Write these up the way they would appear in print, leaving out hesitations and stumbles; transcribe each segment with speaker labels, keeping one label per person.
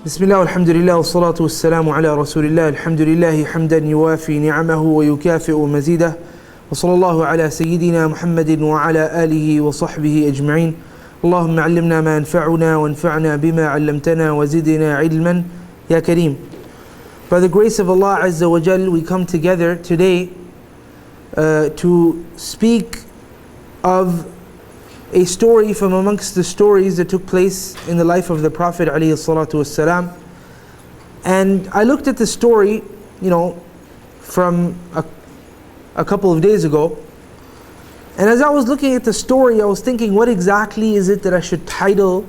Speaker 1: بسم الله والحمد لله والصلاة والسلام على رسول الله الحمد لله حمدا يوافي نعمه ويكافئ مزيده وصلى الله على سيدنا محمد وعلى آله وصحبه أجمعين اللهم علمنا ما ينفعنا وانفعنا بما علمتنا وزدنا علما يا كريم. By the grace of Allah Azza wa Jal, we come together today to speak of a story from amongst the stories that took place in the life of the Prophet ﷺ. And I looked at the story, from a couple of days ago. And as I was looking at the story, I was thinking, what exactly is it that I should title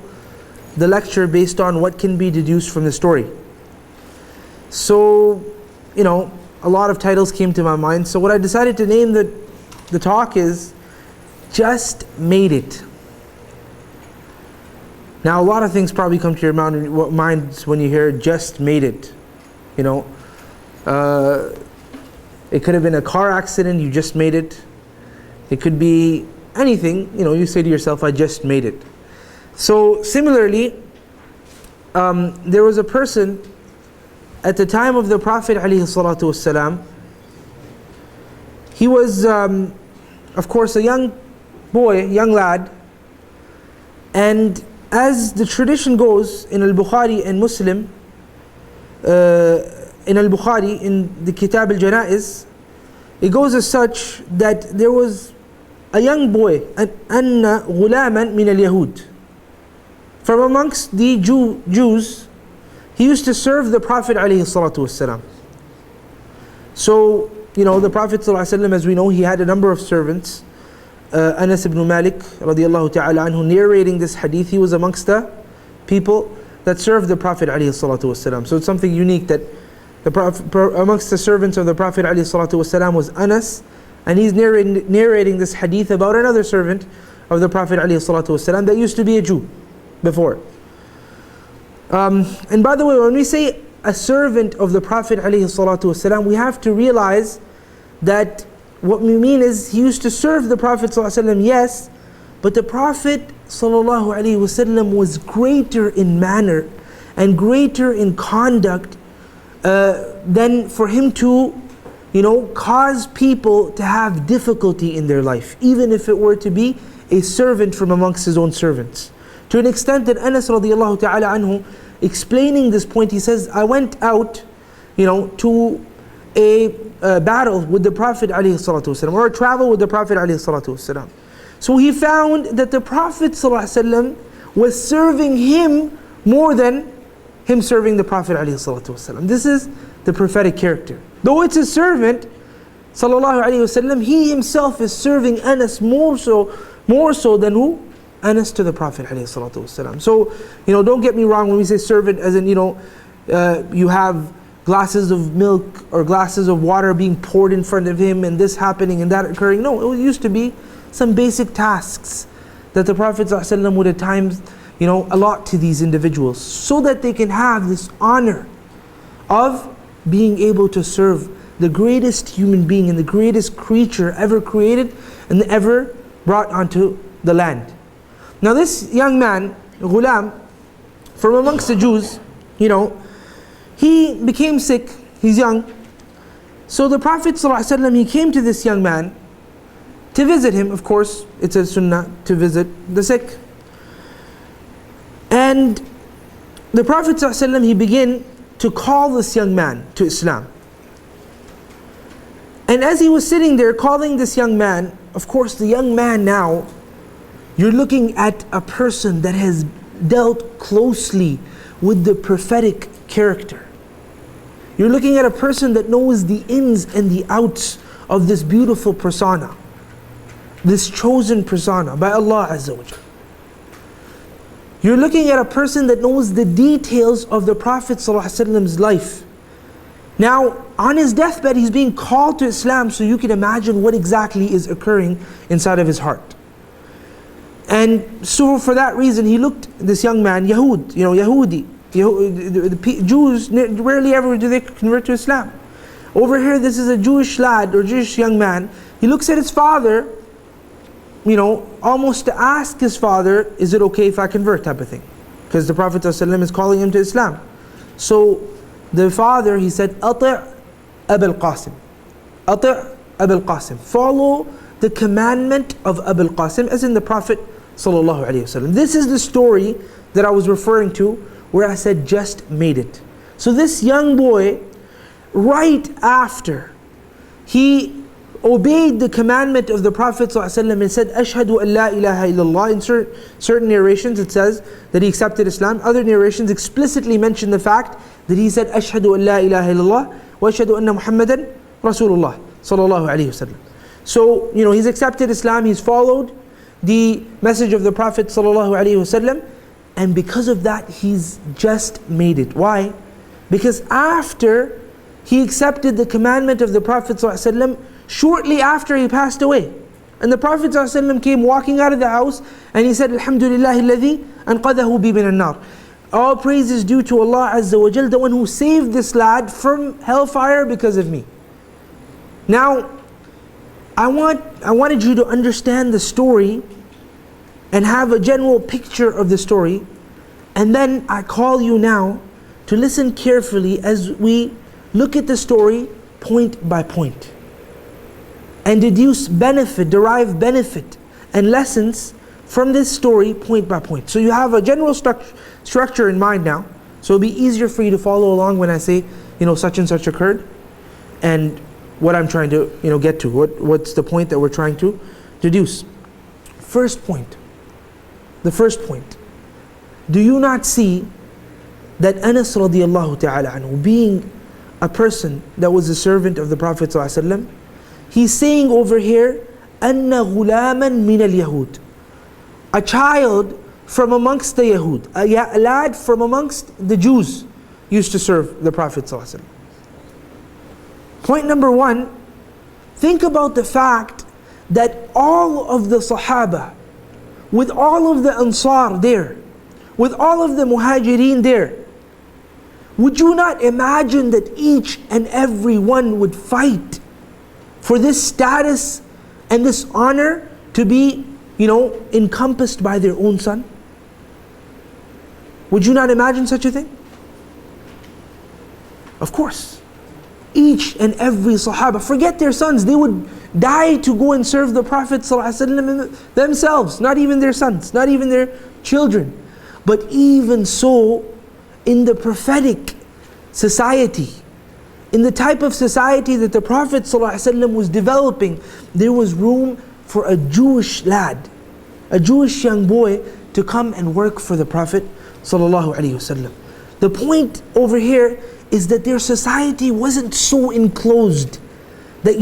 Speaker 1: the lecture based on what can be deduced from the story? So, a lot of titles came to my mind. So what I decided to name the talk is Just Made It. Now a lot of things probably come to your mind when you hear just made it. It could have been a car accident, you just made it. It could be anything, you say to yourself, I just made it. So similarly, there was a person at the time of the Prophet ﷺ. He was, of course, a young boy, young lad, and as the tradition goes in Al-Bukhari and Muslim, in Al-Bukhari, in the Kitab Al-Janaiz, it goes as such that there was a young boy, أَنَّ غُلَامًا مِنَ الْيَهُودِ. From amongst the Jews, he used to serve the Prophet ﷺ. So, the Prophet ﷺ, as we know, he had a number of servants. Anas ibn Malik radiallahu ta'ala anhu narrating this hadith, he was amongst the people that served the Prophet ﷺ. So it's something unique that amongst the servants of the Prophet ﷺ was Anas, and he's narrating this hadith about another servant of the Prophet ﷺ that used to be a Jew before. And by the way, when we say a servant of the Prophet ﷺ, we have to realize that what we mean is he used to serve the Prophet ﷺ, yes, but the Prophet ﷺ was greater in manner and greater in conduct than for him to cause people to have difficulty in their life, even if it were to be a servant from amongst his own servants. To an extent that Anas radiallahu ta'ala anhu, explaining this point, he says, I went out to a battle with the Prophet ﷺ, or a travel with the Prophet ﷺ. So he found that the Prophet ﷺ was serving him more than him serving the Prophet ﷺ. This is the prophetic character. Though it's a servant, ﷺ, he himself is serving Anas more so than who? Anas to the Prophet ﷺ. So, don't get me wrong when we say servant, as in, you have glasses of milk or glasses of water being poured in front of him and this happening and that occurring. No, it used to be some basic tasks that the Prophet ﷺ would at times, allot to these individuals so that they can have this honor of being able to serve the greatest human being and the greatest creature ever created and ever brought onto the land. Now this young man, Ghulam, from amongst the Jews, he became sick, he's young. So the Prophet ﷺ, he came to this young man to visit him. Of course, it's a sunnah to visit the sick. And the Prophet ﷺ, he began to call this young man to Islam. And as he was sitting there calling this young man, of course the young man now, you're looking at a person that has dealt closely with the prophetic character. You're looking at a person that knows the ins and the outs of this beautiful persona, this chosen persona by Allah Azza wa Jalla. You're looking at a person that knows the details of the Prophet ﷺ's life. Now, on his deathbed, he's being called to Islam, so you can imagine what exactly is occurring inside of his heart. And so for that reason, he looked, this young man, Yahudi, the Jews, rarely ever do they convert to Islam. Over here, this is a Jewish lad or Jewish young man. He looks at his father, almost to ask his father, is it okay if I convert, type of thing. Because the Prophet ﷺ is calling him to Islam. So the father, he said, أطع أبا القاسم. أطع أبا القاسم. Follow the commandment of Abul Qasim, as in the Prophet sallallahu alaihi wasallam. This is the story that I was referring to, where I said just made it. So this young boy, right after he obeyed the commandment of the Prophet ﷺ and said, Ashhadu an la ilaha illallah. In certain narrations it says that he accepted Islam. Other narrations explicitly mention the fact that he said, Ashhadu an la ilaha illallah wa ashhadu anna Muhammadan Rasulullah sallallahu alayhi wasallam. So, he's accepted Islam, he's followed the message of the Prophet sallallahu alayhi wasallam, and because of that he's just made it. Why? Because after he accepted the commandment of the Prophet sallallahu alayhi wasallam, shortly after he passed away, and the Prophet ﷺ came walking out of the house and he said, Alhamdulillah alladhi anqadahu bi min an-nar. All praise is due to Allah Azza wa Jal, the one who saved this lad from hellfire because of me. Now, I wanted you to understand the story and have a general picture of the story, and then I call you now to listen carefully as we look at the story point by point, and derive benefit and lessons from this story point by point. So you have a general structure in mind now, so it'll be easier for you to follow along when I say, such and such occurred, and what I'm trying to, get to. What's the point that we're trying to deduce? The first point. Do you not see that Anas radiallahu ta'ala anhu, being a person that was a servant of the Prophet sallallahu alaihi wasallam, he's saying over here, أَنَّ غُلَامًا مِنَ الْيَهُودِ, a child from amongst the Yahud, a lad from amongst the Jews used to serve the Prophet ﷺ. Point number one, think about the fact that all of the Sahaba, with all of the Ansar there, with all of the Muhajirin there, would you not imagine that each and every one would fight for this status and this honor to be, encompassed by their own son? Would you not imagine such a thing? Of course. Each and every Sahaba, forget their sons, they would die to go and serve the Prophet ﷺ themselves, not even their sons, not even their children. But even so, in the prophetic society, in the type of society that the Prophet ﷺ was developing, there was room for a Jewish lad, a Jewish young boy to come and work for the Prophet ﷺ. The point over here is that their society wasn't so enclosed that,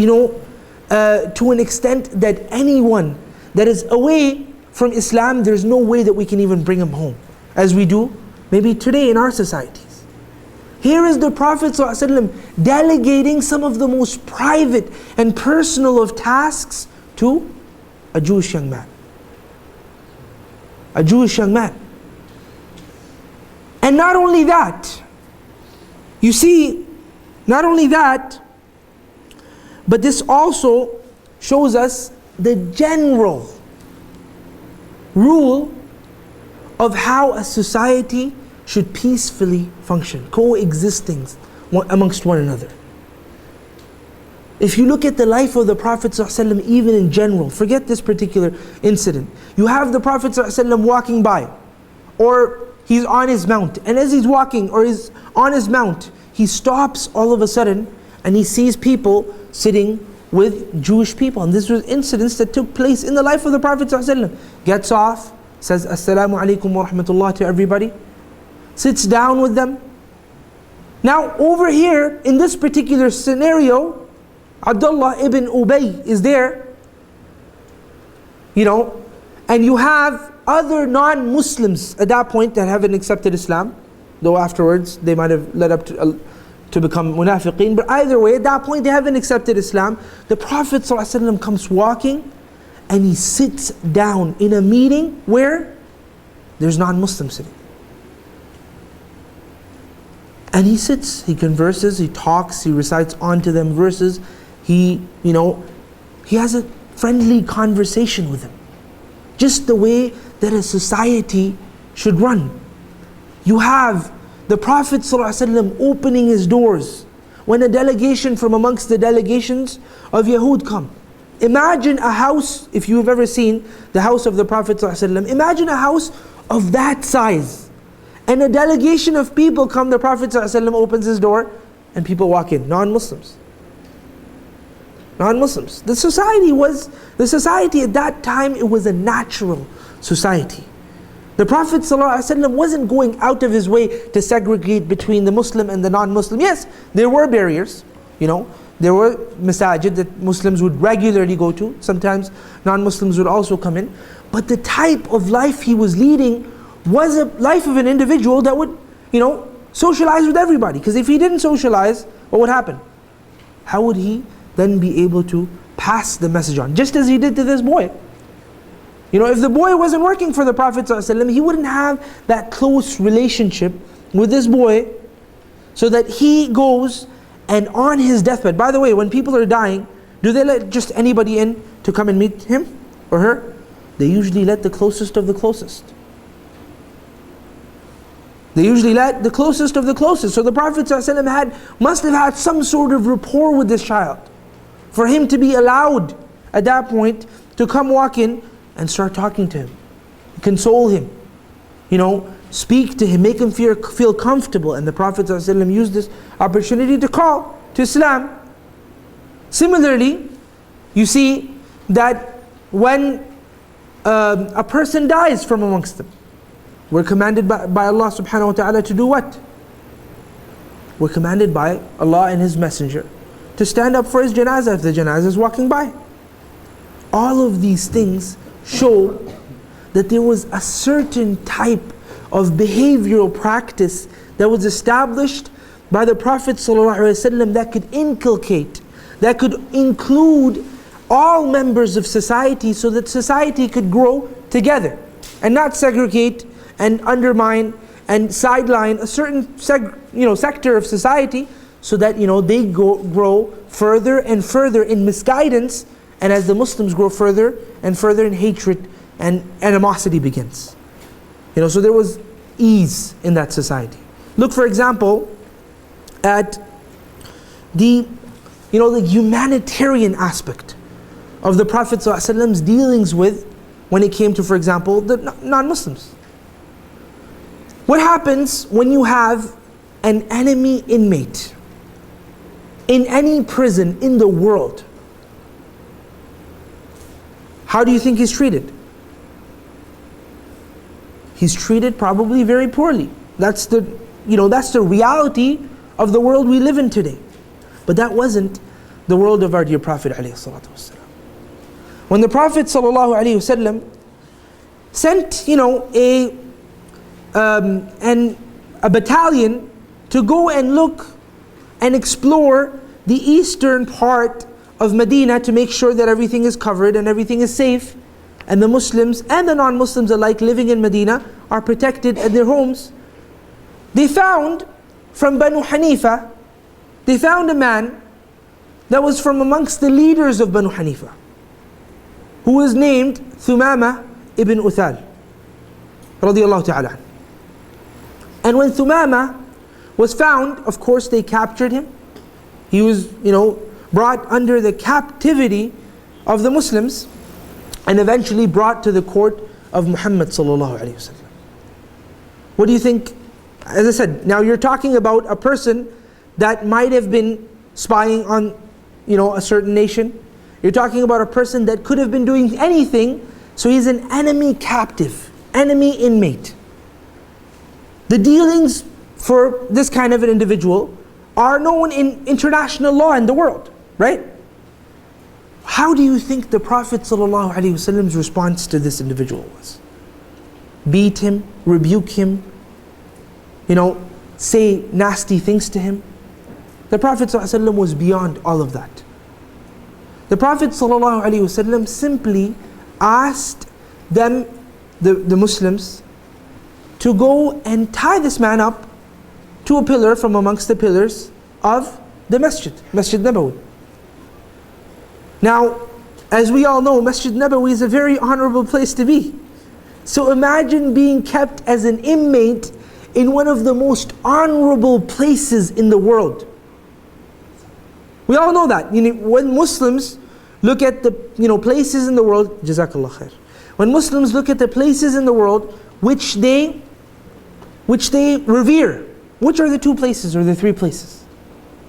Speaker 1: to an extent that anyone that is away from Islam, there's no way that we can even bring him home, as we do maybe today in our societies. Here is the Prophet ﷺ delegating some of the most private and personal of tasks to a Jewish young man. A Jewish young man. And not only that, you see, not only that, but this also shows us the general rule of how a society should peacefully function, coexisting amongst one another. If you look at the life of the Prophet ﷺ, even in general, forget this particular incident. You have the Prophet ﷺ walking by, or he's on his mount, and as he's walking or he's on his mount, he stops all of a sudden and he sees people sitting with Jewish people. And this was incidents that took place in the life of the Prophet ﷺ. Gets off, says Assalamu alaikum wa rahmatullah to everybody, sits down with them. Now over here, in this particular scenario, Abdullah ibn Ubay is there, and you have other non-Muslims at that point that haven't accepted Islam, though afterwards they might have led up to become munafiqeen, but either way, at that point they haven't accepted Islam. The Prophet ﷺ comes walking and he sits down in a meeting where there's non-Muslims sitting. And he sits, he converses, he talks, he recites onto them verses, he has a friendly conversation with them. Just the way that a society should run. You have the Prophet ﷺ opening his doors when a delegation from amongst the delegations of Yahud come. Imagine a house, if you've ever seen the house of the Prophet ﷺ, imagine a house of that size. And a delegation of people come, the Prophet ﷺ opens his door and people walk in, non-Muslims. Non-Muslims. The society at that time, it was a natural society. The Prophet ﷺ wasn't going out of his way to segregate between the Muslim and the non-Muslim. Yes, there were barriers, there were masajid that Muslims would regularly go to. Sometimes non-Muslims would also come in. But the type of life he was leading was a life of an individual that would, socialize with everybody. Because if he didn't socialize, what would happen? How would he then be able to pass the message on? Just as he did to this boy. If the boy wasn't working for the Prophet ﷺ, he wouldn't have that close relationship with this boy, so that he goes and on his deathbed. By the way, when people are dying, do they let just anybody in to come and meet him or her? They usually let the closest of the closest. They usually let the closest of the closest. So the Prophet ﷺ must have had some sort of rapport with this child, for him to be allowed at that point to come walk in and start talking to him, console him, speak to him, make him feel comfortable. And the Prophet ﷺ used this opportunity to call to Islam. Similarly, you see that when a person dies from amongst them, we're commanded by Allah subhanahu wa ta'ala to do what? We're commanded by Allah and His Messenger to stand up for his janazah if the janazah is walking by. All of these things show that there was a certain type of behavioral practice that was established by the Prophet ﷺ that could inculcate, that could include all members of society, so that society could grow together and not segregate and undermine and sideline a certain sector of society, so that they grow further and further in misguidance. And as the Muslims grow further and further in hatred, and animosity begins. So there was ease in that society. Look, for example, at the humanitarian aspect of the Prophet ﷺ's dealings with, when it came to, for example, the non-Muslims. What happens when you have an enemy inmate in any prison in the world? How do you think he's treated? He's treated probably very poorly. That's the reality of the world we live in today. But that wasn't the world of our dear Prophet ﷺ. When the Prophet ﷺ sent a battalion to go and look and explore the eastern part of Medina to make sure that everything is covered and everything is safe, and the Muslims and the non-Muslims alike living in Medina are protected at their homes, they found from Banu Hanifa, they found a man that was from amongst the leaders of Banu Hanifa, who was named Thumama ibn Uthal radiyallahu ta'ala. And when Thumama was found, of course they captured him. He was brought under the captivity of the Muslims and eventually brought to the court of Muhammad sallallahu alaihi wasallam. What do you think? As I said, now you're talking about a person that might have been spying on a certain nation. You're talking about a person that could have been doing anything, so he's an enemy captive, enemy inmate. The dealings for this kind of an individual are known in international law in the world, right? How do you think the Prophet ﷺ's response to this individual was? Beat him, rebuke him, say nasty things to him? The Prophet ﷺ was beyond all of that. The Prophet ﷺ simply asked them, the Muslims, to go and tie this man up to a pillar from amongst the pillars of the Masjid Nabawi. Now, as we all know, Masjid Nabawi is a very honorable place to be. So imagine being kept as an inmate in one of the most honorable places in the world. We all know that. When Muslims look at the places in the world, Jazakallah khair. When Muslims look at the places in the world which they revere, which are the two places or the three places?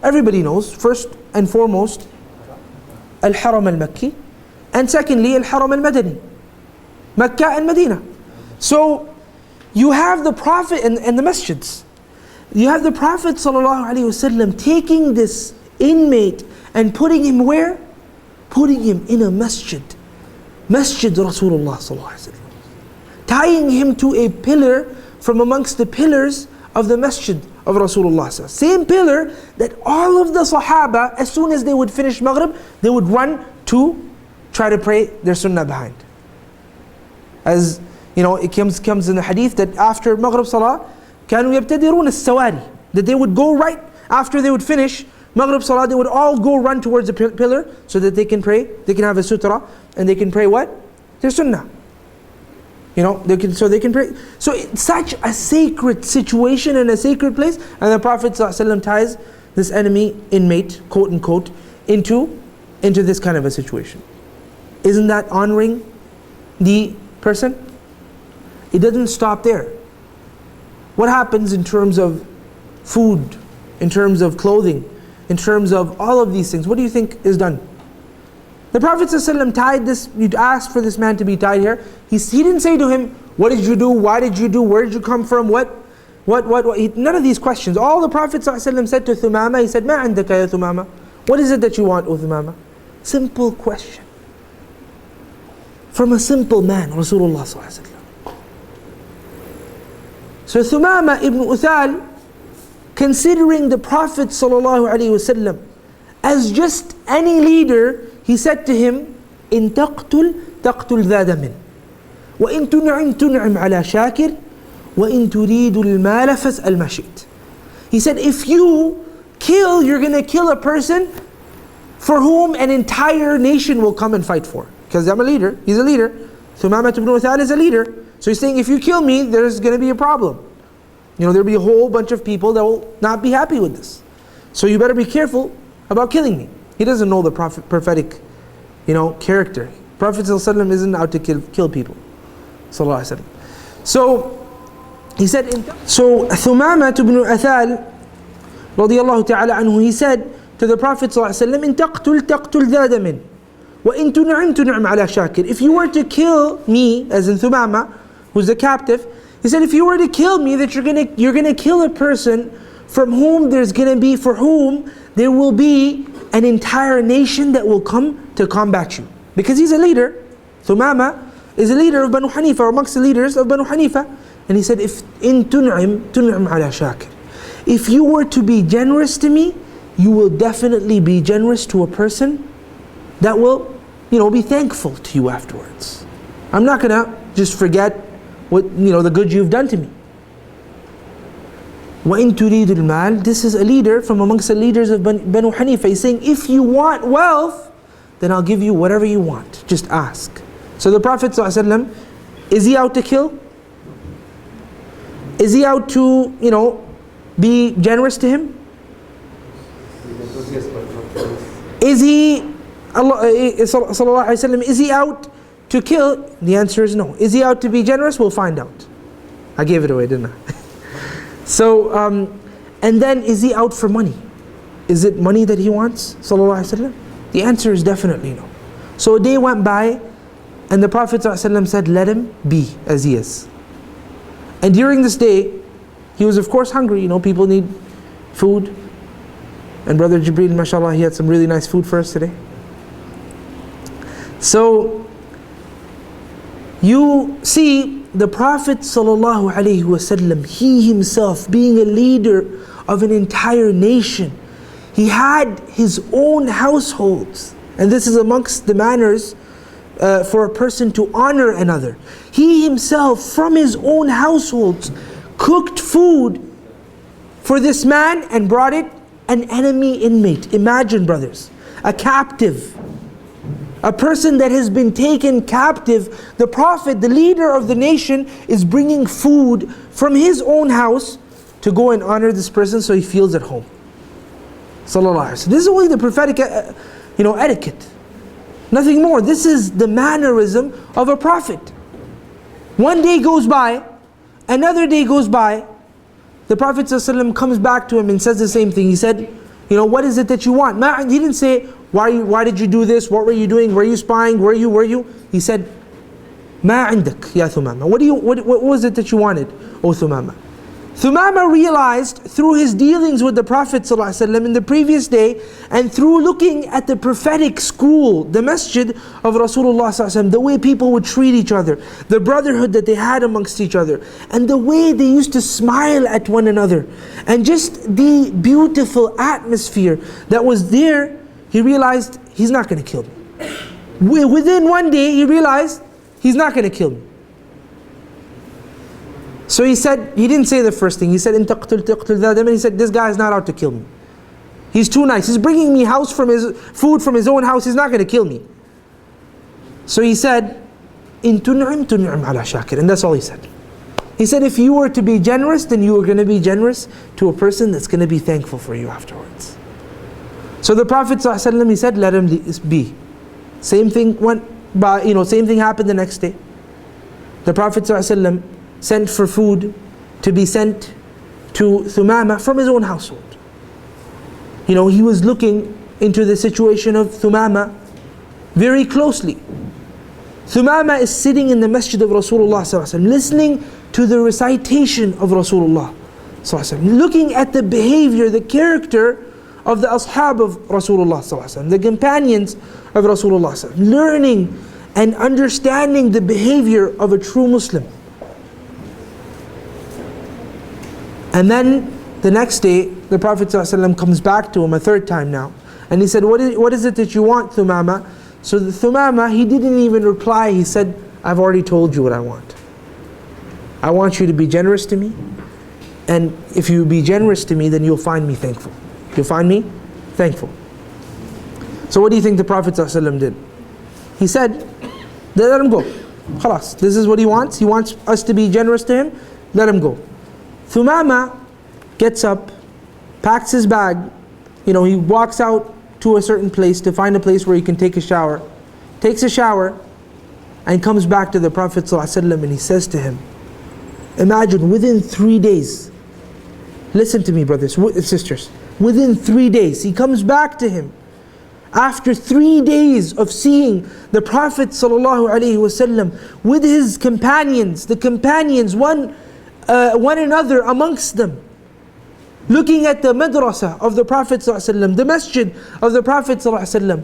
Speaker 1: Everybody knows, first and foremost, Al-Haram al-Makki, and secondly, Al-Haram al-Madani, Mecca and Medina. So, you have the Prophet and the masjids. You have the Prophet ﷺ taking this inmate and putting him where? Putting him in a masjid. Masjid Rasulullah ﷺ. Tying him to a pillar from amongst the pillars of the masjid of Rasulullah ﷺ. Same pillar that all of the Sahaba, as soon as they would finish Maghrib, they would run to try to pray their sunnah behind. As it comes in the hadith that after Maghrib Salah, كانوا يبتدرون السواري, that they would go right after they would finish Maghrib Salah, they would all go run towards the pillar so that they can pray, they can have a sutra, and they can pray what? Their sunnah. They can pray. So it's such a sacred situation and a sacred place, and the Prophet ﷺ ties this enemy inmate, quote unquote, into this kind of a situation. Isn't that honoring the person? It doesn't stop there. What happens in terms of food, in terms of clothing, in terms of all of these things? What do you think is done? The Prophet ﷺ tied this, you'd asked for this man to be tied here. He didn't say to him, what did you do? Why did you do? Where did you come from? What? None of these questions. All the Prophet ﷺ said to Thumama, he said, مَا عندك يا ثمامة? What is it that you want, O Thumama? Simple question. From a simple man, Rasulullah ﷺ. So Thumama ibn Uthal, considering the Prophet ﷺ as just any leader, he said to him, إن تقتل ذا دم وإن تنعم على شاكر وإن تريد المال فاسأل ما شئت. He said, if you kill, you're going to kill a person for whom an entire nation will come and fight for. Because I'm a leader, he's a leader. Thumama ibn Uthal is a leader. So he's saying, if you kill me, there's going to be a problem. There'll be a whole bunch of people that will not be happy with this. So you better be careful about killing me. He doesn't know the prophetic, character. Prophet ﷺ isn't out to kill people. So he said, so Thumama ibn Uthal, radiyallahu ta'ala anhu, he said to the Prophet ﷺ, إن تقتل ذا دم وإن تنعم على شاكر. If you were to kill me, as in Thumama, who's the captive, he said, if you were to kill me, that you're gonna kill a person for whom there will be an entire nation that will come to combat you. Because he's a leader. Thumama is a leader of Banu Hanifa, or amongst the leaders of Banu Hanifa. And he said, if in tun'im ala shakir. If you were to be generous to me, you will definitely be generous to a person that will, be thankful to you afterwards. I'm not gonna just forget the good you've done to me. وَإِن تُرِيدُ الْمَالِ. This is a leader from amongst the leaders of Banu Hanifa. He's saying, if you want wealth, then I'll give you whatever you want. Just ask. So the Prophet ﷺ, is he out to kill? Is he out to, be generous to him? Is he, sallallahu alaihi wasallam, is he out to kill? The answer is no. Is he out to be generous? We'll find out. I gave it away, didn't I? So, and then is he out for money? Is it money that he wants? Sallallahu alaihi wasallam? The answer is definitely no. So a day went by, and the Prophet ﷺ said, let him be as he is. And during this day, he was of course hungry. People need food. And Brother Jibreel, mashallah, he had some really nice food for us today. So, you see, the Prophet ﷺ, he himself being a leader of an entire nation, he had his own households. And this is amongst the manners for a person to honor another. He himself, from his own households, cooked food for this man and brought it an enemy inmate. Imagine, brothers, a captive, a person that has been taken captive. The Prophet, the leader of the nation, is bringing food from his own house to go and honor this person so he feels at home. Sallallahu Alaihi Wasallam. This is only the prophetic etiquette. Nothing more. This is the mannerism of a prophet. One day goes by, another day goes by, the Prophet ﷺ comes back to him and says the same thing. He said, what is it that you want? He didn't say, why did you do this? What were you doing? Were you spying? Were you? He said, ما عندك يا ثمامة. What was it that you wanted, O Thumama? Thumama realized through his dealings with the Prophet ﷺ in the previous day, and through looking at the prophetic school, the masjid of Rasulullah ﷺ, the way people would treat each other, the brotherhood that they had amongst each other, and the way they used to smile at one another, and just the beautiful atmosphere that was there, he realized he's not going to kill me. Within one day he realized he's not going to kill me. So he said, he didn't say the first thing. He said, "In taqtul taqtul dha damin." He said, this guy is not out to kill me. He's too nice. He's bringing me food from his own house. He's not going to kill me. So he said, "In tun'im tun'im ala shakir." And that's all he said. He said, if you were to be generous, then you are going to be generous to a person that's going to be thankful for you afterwards. So the Prophet ﷺ, he said, let him be. Same thing same thing happened the next day. The Prophet ﷺ sent for food to be sent to Thumama from his own household. He was looking into the situation of Thumama very closely. Thumama is sitting in the masjid of Rasulullah ﷺ, listening to the recitation of Rasulullah ﷺ, looking at the behavior, the character of the ashab of Rasulullah ﷺ, the companions of Rasulullah ﷺ, learning and understanding the behavior of a true Muslim. And then the next day, the Prophet ﷺ comes back to him a third time now. And he said, what is it that you want, Thumama? So the Thumama, he didn't even reply. He said, I've already told you what I want. I want you to be generous to me. And if you be generous to me, then you'll find me thankful. You'll find me thankful. So what do you think the Prophet ﷺ did? He said, let him go. Khalas, this is what he wants. He wants us to be generous to him. Let him go. Thumama gets up, packs his bag, he walks out to a certain place to find a place where he can take a shower, takes a shower, and comes back to the Prophet ﷺ, and he says to him, imagine within 3 days, listen to me brothers, sisters, within 3 days, he comes back to him, after 3 days of seeing the Prophet ﷺ with his companions, the companions, one another amongst them, looking at the madrasa of the Prophet ﷺ, the masjid of the Prophet ﷺ.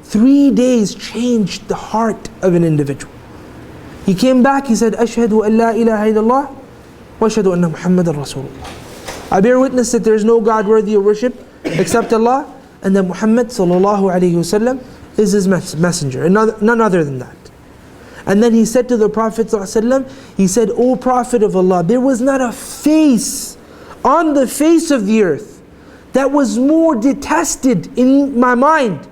Speaker 1: 3 days changed the heart of an individual. He came back, he said, Ashhadu an la ilaha illallah wa ashhadu anna Muhammadan Rasulullah. I bear witness that there is no God worthy of worship except Allah, and that Muhammad ﷺ is his messenger, and none other than that. And then he said to the Prophet ﷺ, he said, O Prophet of Allah, there was not a face on the face of the earth that was more detested in my mind,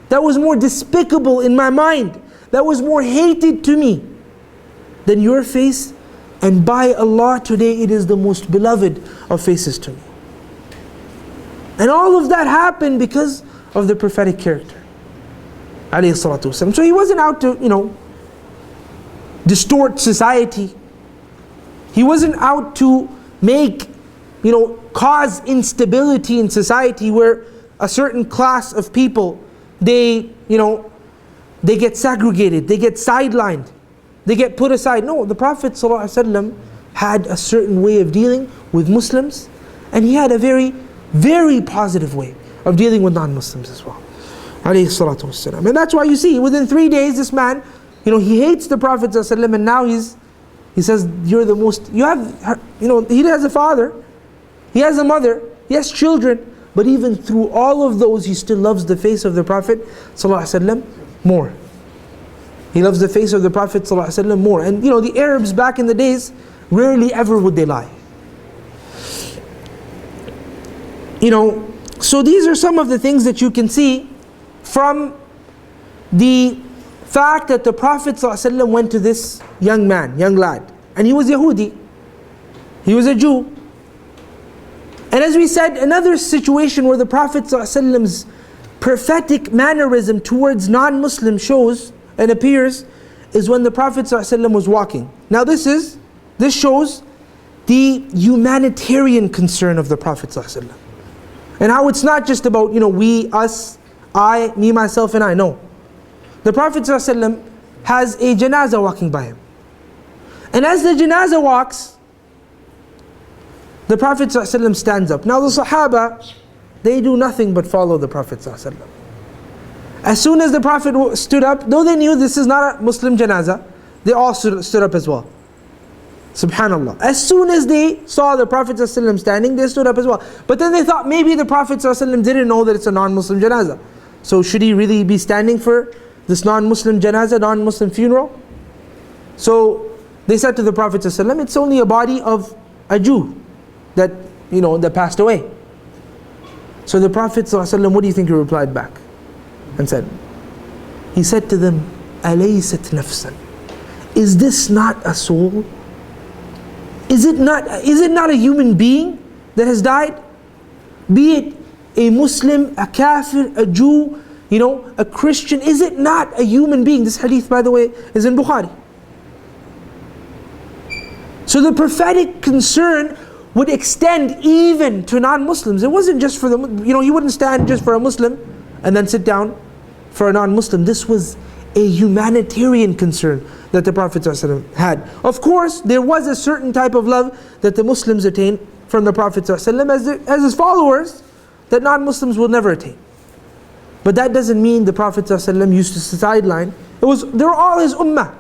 Speaker 1: that was more despicable in my mind, that was more hated to me than your face, and by Allah today it is the most beloved of faces to me. And all of that happened because of the prophetic character, alayhi salatu wasalam. So he wasn't out to, distort society. He wasn't out to make, cause instability in society where a certain class of people, they get segregated, they get sidelined, they get put aside. No, the Prophet ﷺ had a certain way of dealing with Muslims, and he had a very, very positive way of dealing with non-Muslims as well. Alayhi salatu wassalam. And that's why you see, within 3 days, this man, he hates the Prophet ﷺ, and now he says, you're the most, he has a father, he has a mother, he has children, but even through all of those, he still loves the face of the Prophet ﷺ more. He loves the face of the Prophet ﷺ more. And the Arabs back in the days, rarely ever would they lie. So these are some of the things that you can see from the fact that the Prophet ﷺ went to this young lad, and he was Yahudi, he was a Jew, And as we said, another situation where the Prophet ﷺ's prophetic mannerism towards non-Muslims shows and appears is when the Prophet ﷺ was walking. Now this shows the humanitarian concern of the Prophet ﷺ. And how it's not just about, we, us, I, me, myself and I. No. The Prophet ﷺ has a janazah walking by him. And as the janazah walks, the Prophet ﷺ stands up. Now the Sahaba, they do nothing but follow the Prophet ﷺ. As soon as the Prophet stood up, though they knew this is not a Muslim janazah, they all stood up as well. Subhanallah. As soon as they saw the Prophet ﷺ standing, they stood up as well. But then they thought maybe the Prophet ﷺ didn't know that it's a non-Muslim janazah. So should he really be standing for this non-Muslim janazah, non-Muslim funeral? So they said to the Prophet ﷺ, it's only a body of a Jew that passed away. So the Prophet ﷺ, what do you think he replied back? And said, he said to them, أَلَيْسَتْ نَفْسًا? Is this not a soul? Is it not a human being that has died? Be it a Muslim, a kafir, a Jew, a Christian. Is it not a human being? This hadith, by the way, is in Bukhari. So the prophetic concern would extend even to non-Muslims. It wasn't just for the, he wouldn't stand just for a Muslim and then sit down for a non-Muslim. This was a humanitarian concern that the Prophet ﷺ had. Of course, there was a certain type of love that the Muslims attained from the Prophet ﷺ as his followers that non-Muslims will never attain. But that doesn't mean the Prophet ﷺ used to sideline. They were all his ummah.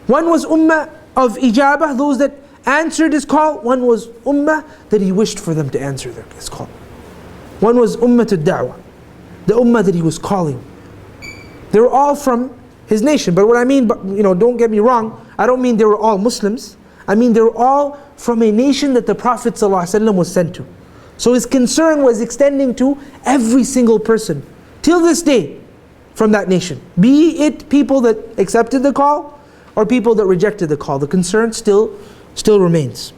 Speaker 1: One was ummah of ijabah, those that answered his call. One was ummah that he wished for them to answer his call. One was ummah ad-da'wah, the ummah that he was calling. They were all from his nation. But what I mean, don't get me wrong, I don't mean they were all Muslims. I mean they were all from a nation that the Prophet ﷺ was sent to. So his concern was extending to every single person, till this day, from that nation. Be it people that accepted the call, or people that rejected the call. The concern still remains.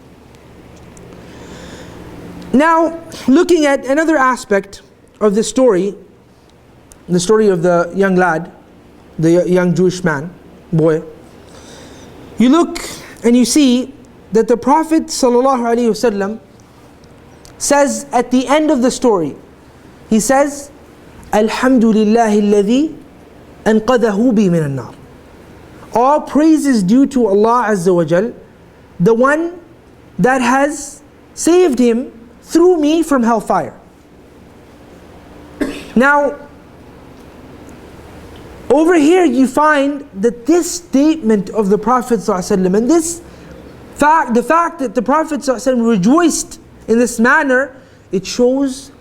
Speaker 1: Now, looking at another aspect of this story, the story of the young lad, the young Jewish boy, you look and you see that the Prophet ﷺ says at the end of the story, he says, Alhamdulillahi alladhi anqadahu bi min an-nar. All praise is due to Allah Azza wa Jal, the one that has saved him through me from hellfire. Now, over here you find that this statement of the Prophet ﷺ and the fact that the Prophet ﷺ rejoiced in this manner, it shows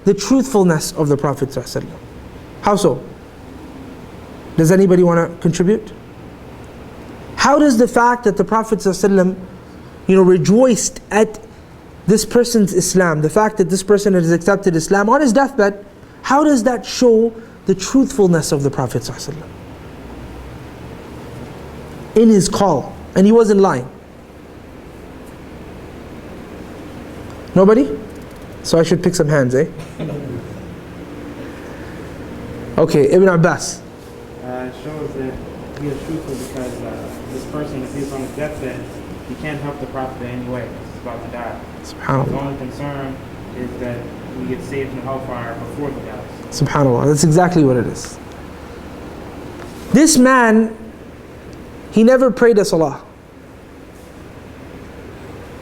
Speaker 1: the truthfulness of the Prophet ﷺ. How so? Does anybody want to contribute? How does the fact that the Prophet ﷺ, rejoiced at this person's Islam, the fact that this person has accepted Islam on his deathbed, how does that show the truthfulness of the Prophet ﷺ in his call? And he wasn't lying. Nobody? So I should pick some hands, eh? Okay, Ibn Abbas.
Speaker 2: It shows that he is truthful because this person, if he's on his deathbed, he can't help the Prophet in any way. He's about to die.
Speaker 1: SubhanAllah.
Speaker 2: His only concern is that we get saved from hellfire before he dies.
Speaker 1: SubhanAllah, that's exactly what it is. This man, he never prayed a salah.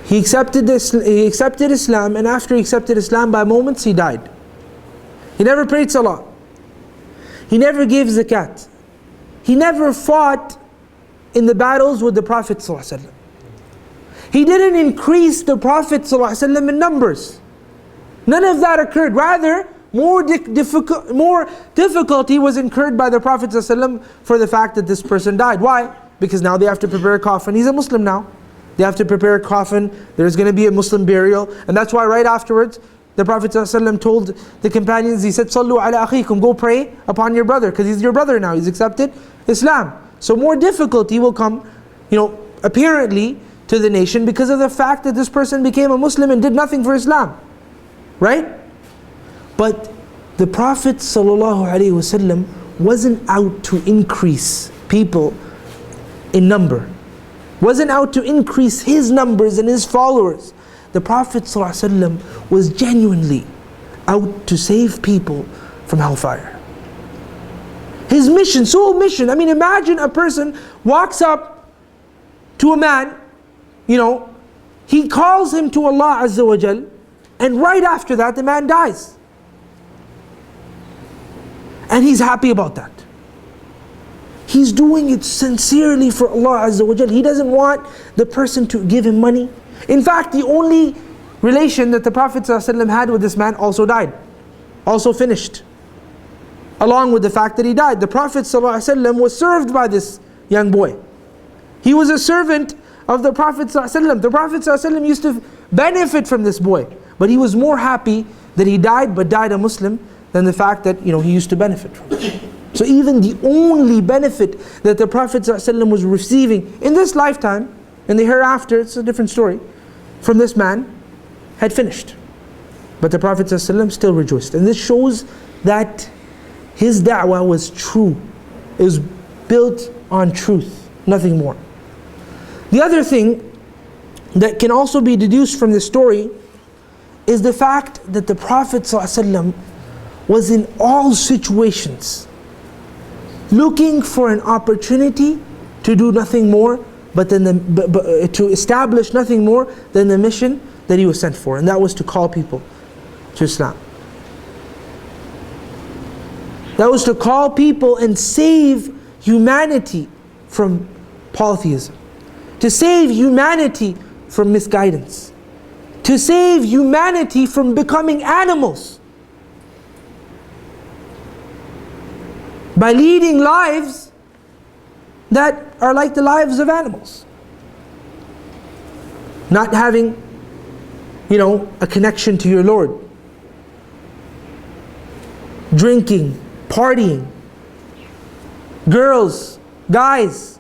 Speaker 1: He accepted Islam, and after he accepted Islam, by moments he died. He never prayed salah. He never gave zakat. He never fought in the battles with the Prophet ﷺ. He didn't increase the Prophet ﷺ in numbers. None of that occurred. Rather, more difficulty was incurred by the Prophet ﷺ for the fact that this person died. Why? Because now they have to prepare a coffin. He's a Muslim now. They have to prepare a coffin. There's going to be a Muslim burial. And that's why right afterwards, the Prophet ﷺ told the companions, he said, Sallu ala akhikum, go pray upon your brother, because he's your brother now. He's accepted Islam. So more difficulty will come, apparently, to the nation because of the fact that this person became a Muslim and did nothing for Islam. Right? But the Prophet ﷺ wasn't out to increase people in number. Wasn't out to increase his numbers and his followers. The Prophet ﷺ was genuinely out to save people from hellfire. His mission, sole mission. I mean, imagine a person walks up to a man, he calls him to Allah Azza wa Jal, and right after that the man dies. And he's happy about that. He's doing it sincerely for Allah Azza wa Jal. He doesn't want the person to give him money. In fact, the only relation that the Prophet ﷺ had with this man also died. Also finished. Along with the fact that he died. The Prophet ﷺ was served by this young boy. He was a servant of the Prophet ﷺ. The Prophet ﷺ used to benefit from this boy. But he was more happy that he died, but died a Muslim, than the fact that he used to benefit from it. So even the only benefit that the Prophet ﷺ was receiving in this lifetime, and the hereafter, it's a different story, from this man, had finished. But the Prophet ﷺ still rejoiced. And this shows that his da'wah was true. It was built on truth, nothing more. The other thing that can also be deduced from this story is the fact that the Prophet ﷺ was in all situations looking for an opportunity to do nothing more but to establish nothing more than the mission that he was sent for, and that was to call people to Islam. That was to call people and save humanity from polytheism, to save humanity from misguidance, to save humanity from becoming animals by leading lives that are like the lives of animals. Not having, a connection to your Lord. Drinking, partying, girls, guys.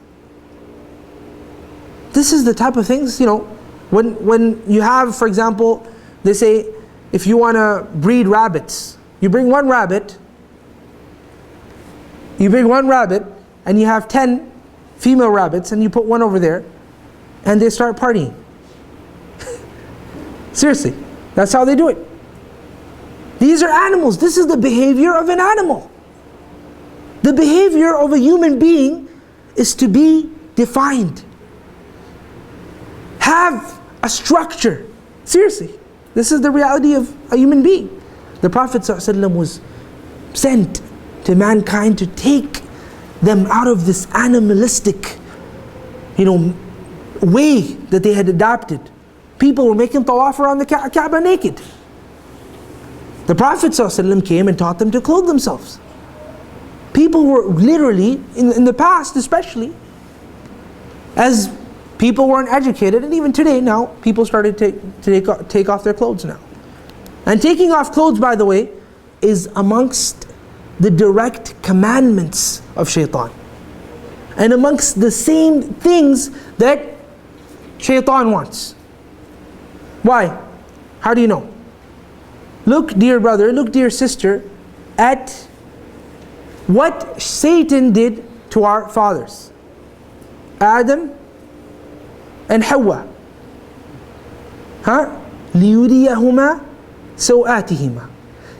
Speaker 1: This is the type of things, when you have, for example, they say, if you want to breed rabbits, you bring one rabbit, and you have 10 female rabbits, and you put one over there, and they start partying. Seriously, that's how they do it. These are animals. This is the behavior of an animal. The behavior of a human being is to be defined. Have a structure. Seriously, this is the reality of a human being. The Prophet ﷺ was sent to mankind to take them out of this animalistic, way that they had adopted. People were making tawaf around the Kaaba naked. The Prophet ﷺ came and taught them to clothe themselves. People were literally, in the past especially, as people weren't educated, and even today now, people started to take off their clothes now. And taking off clothes, by the way, is amongst the direct commandments of shaitan. And amongst the same things that shaitan wants. Why? How do you know? Look, dear brother, look, dear sister, at what Satan did to our fathers, Adam and Hawa. لِيُرِيَهُمَا سَوْآتِهِمَا,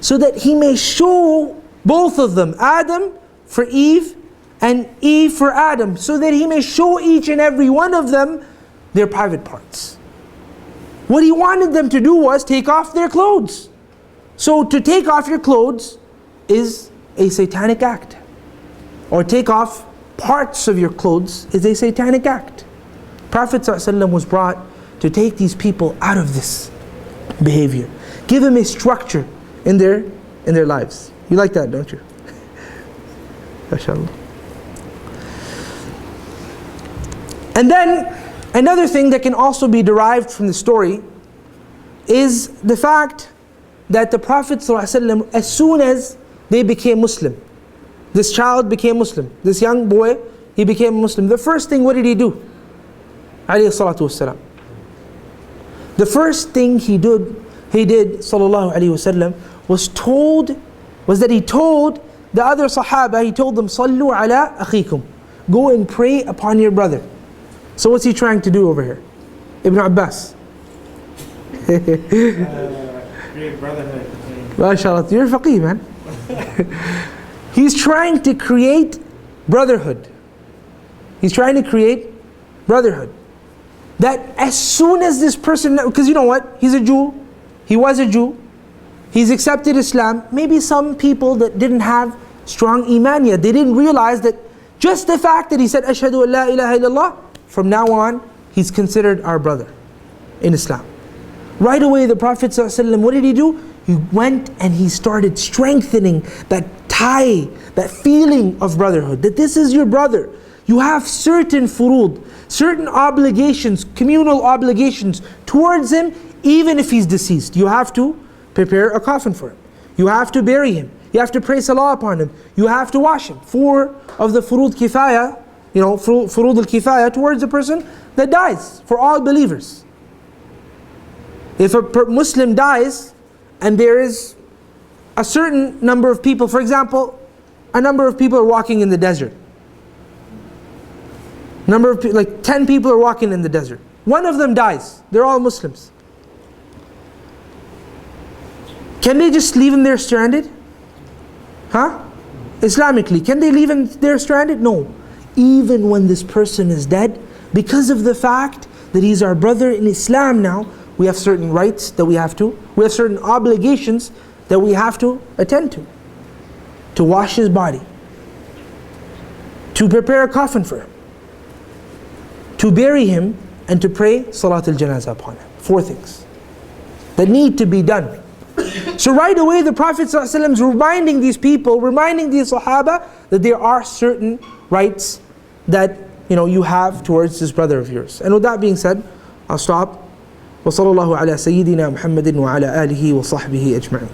Speaker 1: so that he may show both of them, Adam for Eve and Eve for Adam, so that he may show each and every one of them their private parts. What he wanted them to do was take off their clothes. So to take off your clothes is a satanic act. Or take off parts of your clothes is a satanic act. Prophet ﷺ was brought to take these people out of this behavior. Give them a structure in their lives. You like that, don't you? MashaAllah. And then another thing that can also be derived from the story is the fact that the Prophet ﷺ, as soon as they became Muslim, this child became Muslim, this young boy, he became Muslim. The first thing, what did he do? alayhi salatu wasalam. The first thing he did, sallallahu alayhi wasallam, was that he told the other Sahaba, he told them, Sallu ala akhikum. Go and pray upon your brother. So what's he trying to do over here? Ibn Abbas.
Speaker 2: Create brotherhood.
Speaker 1: MashaAllah, you're a faqih, man. He's trying to create brotherhood. He's trying to create brotherhood. That as soon as this person, because you know what? He's a Jew. He was a Jew. He's accepted Islam. Maybe some people that didn't have strong iman yet, they didn't realize that just the fact that he said, Ashhadu an la ilaha illallah, from now on, he's considered our brother in Islam. Right away, the Prophet ﷺ, what did he do? He went and he started strengthening that tie, that feeling of brotherhood, that this is your brother. You have certain furud, certain obligations, communal obligations towards him, even if he's deceased. You have to prepare a coffin for him. You have to bury him. You have to pray salah upon him. You have to wash him. 4 of the furud kifaya, furud al-kifaya towards the person that dies, for all believers. If a Muslim dies and there is a certain number of people, for example, a number of people are walking in the desert. Like 10 people are walking in the desert. One of them dies. They're all Muslims. Can they just leave him there stranded? Huh? Islamically, can they leave him there stranded? No. Even when this person is dead, because of the fact that he's our brother in Islam now, we have certain rights that we have certain obligations that we have to attend to. To wash his body. To prepare a coffin for him. To bury him and to pray Salat al-Janazah upon him. 4 things that need to be done. So right away the Prophet ﷺ is reminding these people, reminding these Sahaba that there are certain rights that you have towards this brother of yours. And with that being said, I'll stop. وصلى الله على سيدنا محمد وعلى آله وصحبه أجمعين.